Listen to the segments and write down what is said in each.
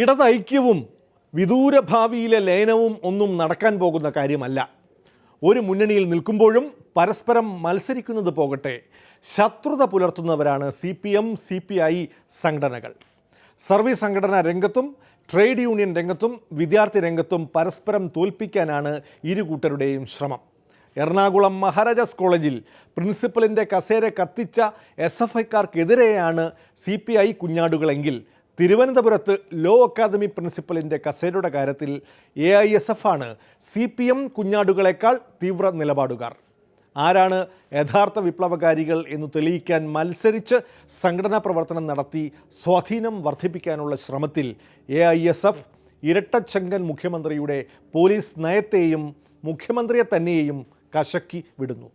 ഇടത് ഐക്യവും വിദൂര ഭാവിയിലെ ലയനവും ഒന്നും നടക്കാൻ പോകുന്ന കാര്യമല്ല. ഒരു മുന്നണിയിൽ നിൽക്കുമ്പോഴും പരസ്പരം മത്സരിക്കുന്നത് പോകട്ടെ, ശത്രുത പുലർത്തുന്നവരാണ് CPM, CPI സംഘടനകൾ. സർവീസ് സംഘടനാ രംഗത്തും ട്രേഡ് യൂണിയൻ രംഗത്തും വിദ്യാർത്ഥി രംഗത്തും പരസ്പരം തോൽപ്പിക്കാനാണ് ഇരു കൂട്ടരുടെയും ശ്രമം. എറണാകുളം മഹാരാജാസ് കോളേജിൽ പ്രിൻസിപ്പലിൻ്റെ കസേര കത്തിച്ച SFIക്കാർക്കെതിരെയാണ് CPI കുഞ്ഞാടുകളെങ്കിൽ, തിരുവനന്തപുരത്ത് ലോ അക്കാദമി പ്രിൻസിപ്പലിൻ്റെ കസേരയുടെ കാര്യത്തിൽ AISF ആണ് CPM കുഞ്ഞാടുകളെക്കാൾ തീവ്ര നിലപാടുകാർ. ആരാണ് യഥാർത്ഥ വിപ്ലവകാരികൾ എന്ന് തെളിയിക്കാൻ മത്സരിച്ച് സംഘടനാ പ്രവർത്തനം നടത്തി സ്വാധീനം വർദ്ധിപ്പിക്കാനുള്ള ശ്രമത്തിൽ AISF ഇരട്ടച്ചങ്കൻ മുഖ്യമന്ത്രിയുടെ പോലീസ് നയത്തെയും മുഖ്യമന്ത്രിയെ തന്നെയും കശക്കി വിടുന്നു.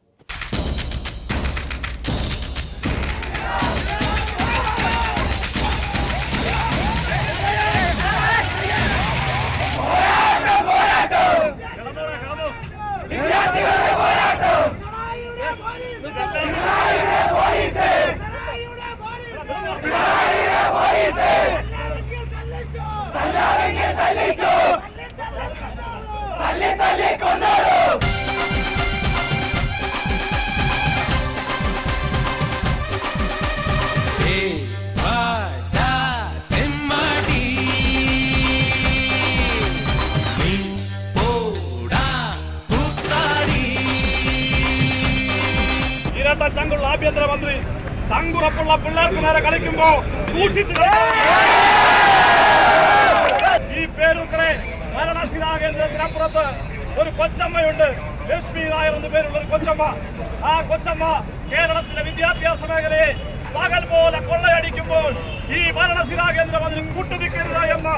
ചങ്കുള്ള ആഭ്യന്തരമന്ത്രി ചങ്കുറപ്പുള്ള പിള്ളേർക്ക് നേരെ കളിക്കുമ്പോ ഈ പേരുക്കളെ ഭരണശിലാകേന്ദ്രത്തിനപ്പുറത്ത് ഒരു കൊച്ചമ്മയുണ്ട്. ലക്ഷ്മി നായർ എന്ന പേരുള്ള ഒരു കൊച്ചമ്മ. ആ കൊച്ചമ്മ കേരളത്തിലെ വിദ്യാഭ്യാസ മേഖലയെ പകൽ പോലെ കൊള്ളയടിക്കുമ്പോൾ ഈ ഭരണശിലാകേന്ദ്രം അതിന് കൂട്ടുനിൽക്കരുത് എന്ന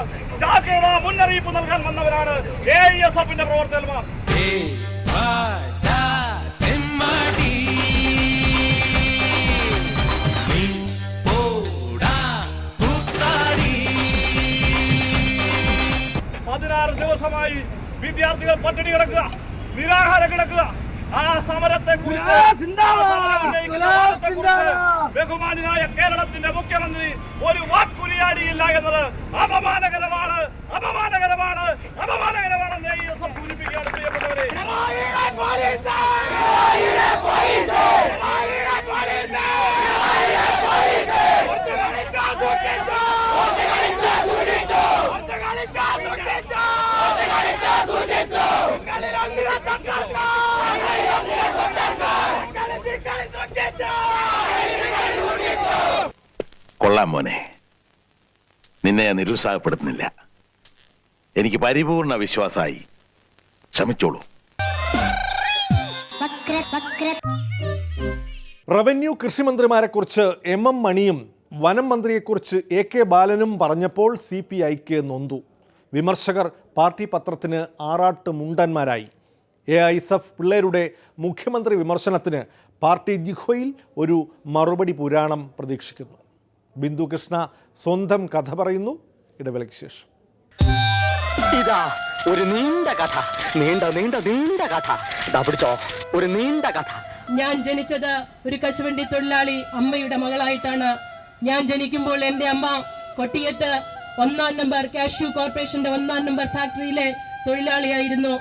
ജാഗ്രത മുന്നറിയിപ്പ് നൽകാൻ വന്നവരാണ് AISFന്റെ പ്രവർത്തകന്മാർ. ദിവസമായി വിദ്യാർത്ഥികൾ പട്ടിണി കിടക്കുക, നിരാഹാരം കിടക്കുക. ആ സമരത്തെ കുറിച്ച് ബഹുമാനായ കേരളത്തിന്റെ മുഖ്യമന്ത്രി ഒരു വാക്കുലിയാടിയില്ല എന്നത് അപമാനകരമാണ്, അപമാനകരമാണ്, അപമാനകരമാണെന്ന് AISF സൂചിപ്പിക്കുകയാണ്. പ്രിയപ്പെട്ടവരെ, കൊള്ളാം മോനെ, നിന്നെ ഞാൻ നിരുത്സാഹപ്പെടുത്തുന്നില്ല. എനിക്ക് പരിപൂർണ വിശ്വാസമായി. ക്ഷമിച്ചോളൂ. റവന്യൂ കൃഷിമന്ത്രിമാരെക്കുറിച്ച് MM മണിയും വനം മന്ത്രിയെക്കുറിച്ച് AK ബാലനും പറഞ്ഞപ്പോൾ CPIക്ക് നൊന്തു. വിമർശകർ പാർട്ടി പത്രത്തിന് ആറാട്ട് മുണ്ടന്മാരായി. AISF പിള്ളേരുടെ മുഖ്യമന്ത്രി വിമർശനത്തിന് പാർട്ടി ജിഹോയിൽ ഒരു മറുപടി പുരാണം പ്രതീക്ഷിക്കുന്നു. ബിന്ദു കൃഷ്ണ സ്വന്തം കഥ പറയുന്നു. ഇടവേളയ്ക്ക് ശേഷം. ഇതാ ഒരു നീണ്ട കഥ, നീണ്ട നീണ്ട നീണ്ട കഥ. ഇതാ പിടിച്ചോ, ഒരു നീണ്ട കഥ. ഞാൻ ജനിച്ചത് ഒരു കശുവണ്ടി തൊഴിലാളി അമ്മയുടെ മകളായിട്ടാണ്. ഞാൻ ജനിക്കുമ്പോൾ എൻ്റെ അമ്മ കൊട്ടിയത്ത് 1-ാം നമ്പർ കാഷ്യൂ കോർപ്പറേഷന്റെ 1-ാം നമ്പർ ഫാക്ടറിയിലെ തൊഴിലാളിയായിരുന്നു.